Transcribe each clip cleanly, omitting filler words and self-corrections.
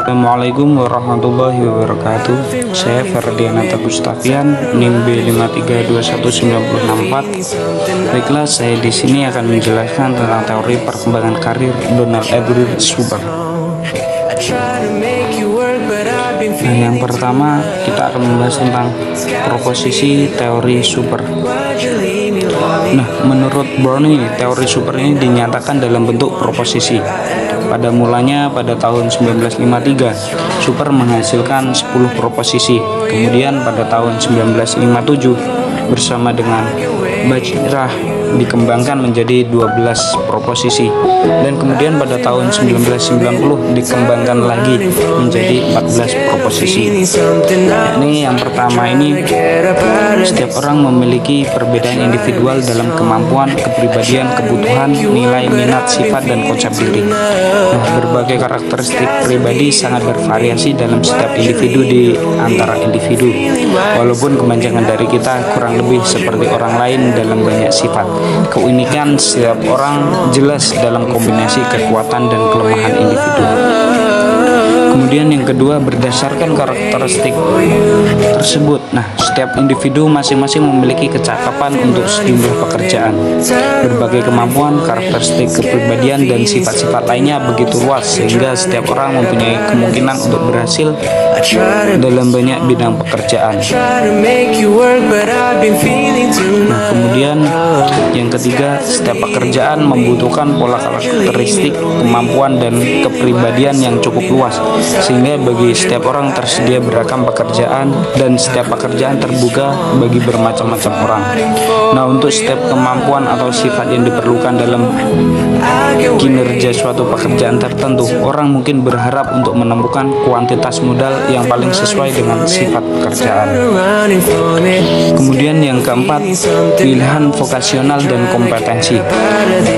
Assalamualaikum warahmatullahi wabarakatuh. Saya Ferdianata Gustavian, NIM B3321964. Baiklah, saya di sini akan menjelaskan tentang teori perkembangan karir Donald Edward Super. Nah, yang pertama kita akan membahas tentang proposisi teori super. Nah, menurut Bernie, teori super ini dinyatakan dalam bentuk proposisi. Pada mulanya pada tahun 1953, Super menghasilkan 10 proposisi. Kemudian pada tahun 1957 bersama dengan Bajrah dikembangkan menjadi 12 proposisi, dan kemudian pada tahun 1990 dikembangkan lagi menjadi 14 proposisi. Yakni yang pertama ini, setiap orang memiliki perbedaan individual dalam kemampuan, kepribadian, kebutuhan, nilai, minat, sifat, dan konsep diri. Nah, berbagai karakteristik pribadi sangat bervariasi dalam setiap individu di antara individu. Walaupun kebanyakan dari kita kurang lebih seperti orang lain dalam banyak sifat, keunikan setiap orang jelas dalam kombinasi kekuatan dan kelemahan individu. Kemudian yang kedua, berdasarkan karakteristik tersebut, nah, setiap individu masing-masing memiliki kecakapan untuk sejumlah pekerjaan. Berbagai kemampuan, karakteristik kepribadian, dan sifat-sifat lainnya begitu luas sehingga setiap orang mempunyai kemungkinan untuk berhasil dalam banyak bidang pekerjaan. Nah, kemudian yang ketiga, setiap pekerjaan membutuhkan pola karakteristik, kemampuan, dan kepribadian yang cukup luas, sehingga bagi setiap orang tersedia beragam pekerjaan dan setiap pekerjaan terbuka bagi bermacam-macam orang. Nah, untuk setiap kemampuan atau sifat yang diperlukan dalam kinerja suatu pekerjaan tertentu, orang mungkin berharap untuk menemukan kuantitas modal yang paling sesuai dengan sifat pekerjaan. Kemudian yang keempat, pilihan vokasional dan kompetensi.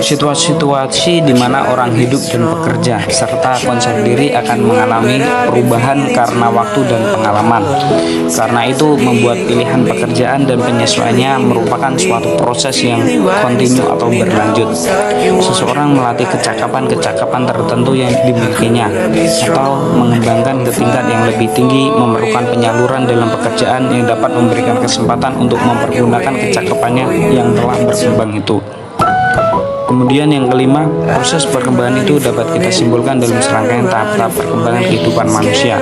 Situasi-situasi di mana orang hidup dan bekerja serta konsep diri akan mengalami perubahan karena waktu dan pengalaman. Karena itu membuat pilihan pekerjaan dan penyesuaiannya merupakan suatu proses yang kontinu atau berlanjut. Seseorang melatih kecakapan-kecakapan tertentu yang dimilikinya atau mengembangkan ke tingkat yang lebih tinggi, memerlukan penyaluran dalam pekerjaan yang dapat memberikan kesempatan untuk mempergunakan kecakapannya yang telah berkembang itu. Kemudian yang kelima, proses perkembangan itu dapat kita simpulkan dalam serangkaian tahap-tahap perkembangan kehidupan manusia.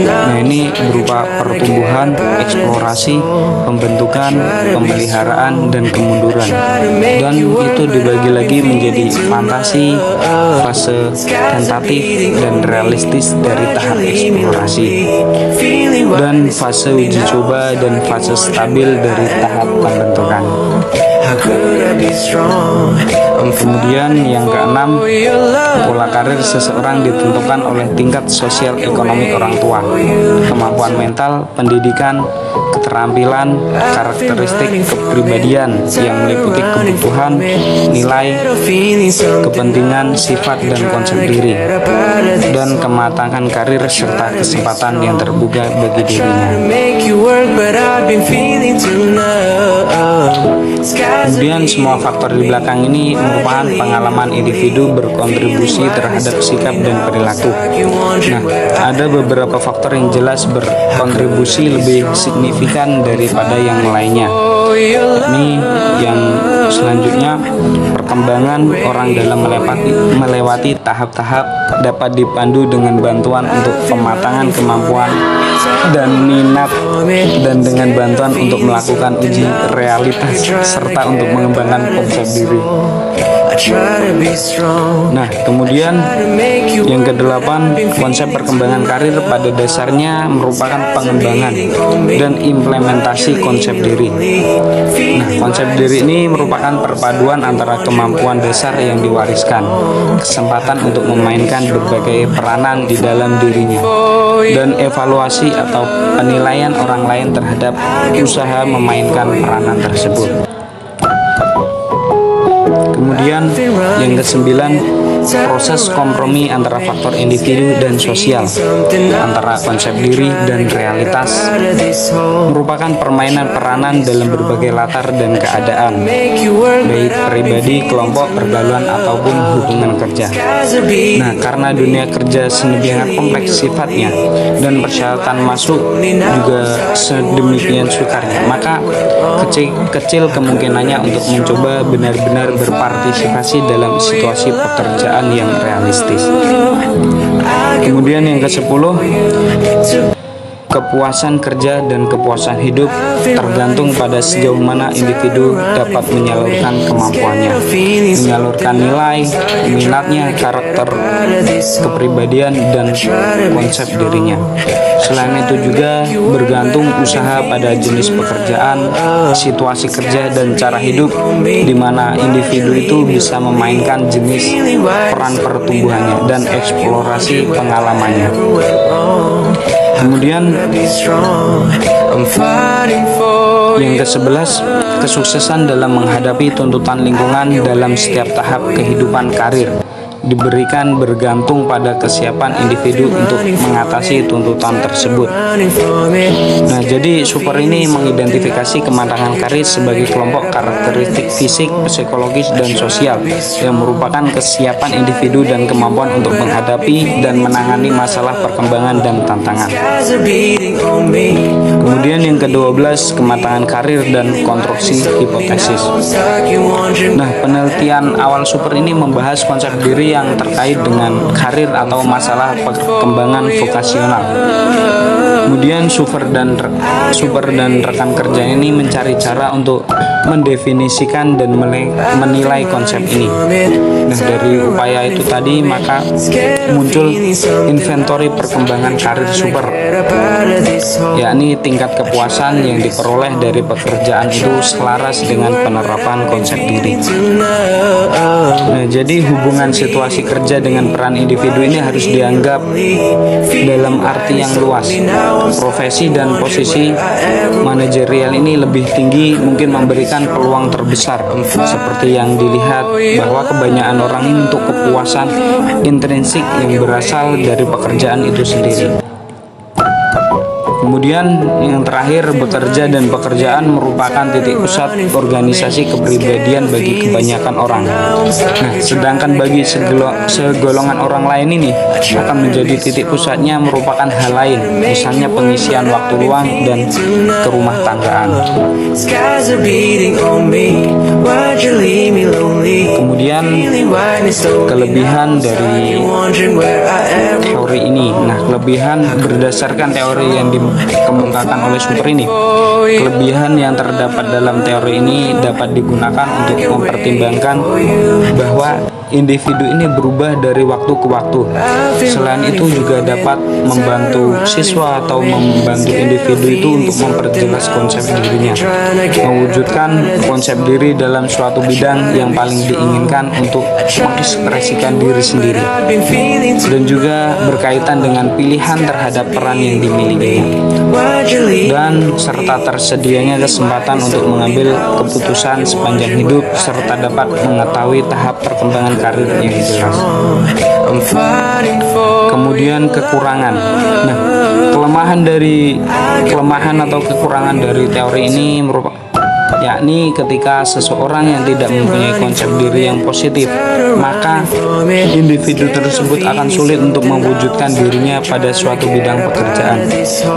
Nah, ini berupa pertumbuhan, eksplorasi, pembentukan, pemeliharaan, dan kemunduran. Dan itu dibagi lagi menjadi fantasi, fase tentatif dan realistis dari tahap eksplorasi, dan fase uji coba dan fase stabil dari tahap pembentukan. Kemudian yang keenam, pola karir seseorang ditentukan oleh tingkat sosial ekonomi orang tua, kemampuan mental, pendidikan, keterampilan, karakteristik kepribadian yang meliputi kebutuhan, nilai, kepentingan, sifat, dan konsep diri, dan kematangan karir serta kesempatan yang terbuka bagi dirinya. Kemudian semua faktor di belakang ini merupakan pengalaman individu berkontribusi terhadap sikap dan perilaku. Nah, ada beberapa faktor yang jelas berkontribusi lebih signifikan daripada yang lainnya. Ini yang selanjutnya, perkembangan orang dalam melewati tahap-tahap dapat dipandu dengan bantuan untuk pematangan kemampuan dan minat, dan dengan bantuan untuk melakukan uji realitas serta untuk mengembangkan konsep diri. Nah, kemudian yang kedelapan, konsep perkembangan karir pada dasarnya merupakan pengembangan dan implementasi konsep diri. Nah, konsep diri ini merupakan perpaduan antara kemampuan dasar yang diwariskan, kesempatan untuk memainkan berbagai peranan di dalam dirinya, dan evaluasi atau penilaian orang lain terhadap usaha memainkan peranan tersebut. Kemudian yang kesembilan, proses kompromi antara faktor individu dan sosial, antara konsep diri dan realitas, merupakan permainan peranan dalam berbagai latar dan keadaan, baik pribadi, kelompok, pergaulan, ataupun hubungan kerja. Nah, karena dunia kerja sedemikian kompleks sifatnya dan persyaratan masuk juga sedemikian sukarnya, maka kecil kemungkinannya untuk mencoba benar-benar berpartisipasi dalam situasi pekerjaan yang realistis. Kemudian yang ke-10, kepuasan kerja dan kepuasan hidup tergantung pada sejauh mana individu dapat menyalurkan kemampuannya, menyalurkan nilai, minatnya, karakter, kepribadian, dan konsep dirinya. Selain itu juga bergantung usaha pada jenis pekerjaan, situasi kerja, dan cara hidup di mana individu itu bisa memainkan jenis peran pertumbuhannya dan eksplorasi pengalamannya. Kemudian yang ke-11, kesuksesan dalam menghadapi tuntutan lingkungan dalam setiap tahap kehidupan karir diberikan bergantung pada kesiapan individu untuk mengatasi tuntutan tersebut. Nah, jadi super ini mengidentifikasi kematangan karir sebagai kelompok karakteristik fisik, psikologis, dan sosial yang merupakan kesiapan individu dan kemampuan untuk menghadapi dan menangani masalah perkembangan dan tantangan. Kemudian yang ke-12, kematangan karir dan konstruksi hipotesis. Nah, penelitian awal super ini membahas konsep diri yang terkait dengan karir atau masalah perkembangan vokasional. Kemudian super dan rekan kerja ini mencari cara untuk mendefinisikan dan menilai konsep ini. Nah, dari upaya itu tadi maka muncul inventory perkembangan karir super, yakni tingkat kepuasan yang diperoleh dari pekerjaan itu selaras dengan penerapan konsep diri. Nah, jadi hubungan situasi kerja dengan peran individu ini harus dianggap dalam arti yang luas. Profesi dan posisi manajerial ini lebih tinggi mungkin memberikan peluang terbesar, seperti yang dilihat bahwa kebanyakan orang ini untuk kepuasan intrinsik yang berasal dari pekerjaan itu sendiri. Kemudian yang terakhir, bekerja dan pekerjaan merupakan titik pusat organisasi kepribadian bagi kebanyakan orang. Nah, sedangkan bagi segolongan orang lain ini akan menjadi titik pusatnya merupakan hal lain, misalnya pengisian waktu luang dan kerumah tanggaan. Kemudian kelebihan dari teori ini. Nah, kelebihan berdasarkan teori yang dikemukakan oleh super ini. Kelebihan yang terdapat dalam teori ini dapat digunakan untuk mempertimbangkan bahwa individu ini berubah dari waktu ke waktu. Selain itu juga dapat membantu siswa atau membantu individu itu untuk memperjelas konsep dirinya, mewujudkan konsep diri dalam suatu bidang yang paling diinginkan untuk mengekspresikan diri sendiri, dan juga berkaitan dengan pilihan terhadap peran yang dimilikinya, dan serta tersedianya kesempatan untuk mengambil keputusan sepanjang hidup serta dapat mengetahui tahap perkembangan karir yang jelas. Kemudian kekurangan. Nah, kelemahan atau kekurangan dari teori ini merupakan yakni ketika seseorang yang tidak mempunyai konsep diri yang positif, maka individu tersebut akan sulit untuk mewujudkan dirinya pada suatu bidang pekerjaan.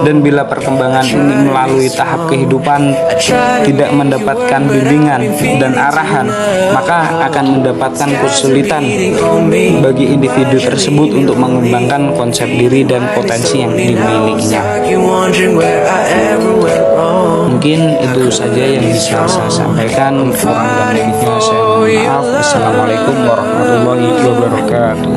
Dan bila perkembangan ini melalui tahap kehidupan tidak mendapatkan bimbingan dan arahan, maka akan mendapatkan kesulitan bagi individu tersebut untuk mengembangkan konsep diri dan potensi yang dimilikinya. Mungkin itu saja yang bisa saya sampaikan, kurang dan lebihnya saya mohon maaf. Assalamualaikum warahmatullahi wabarakatuh.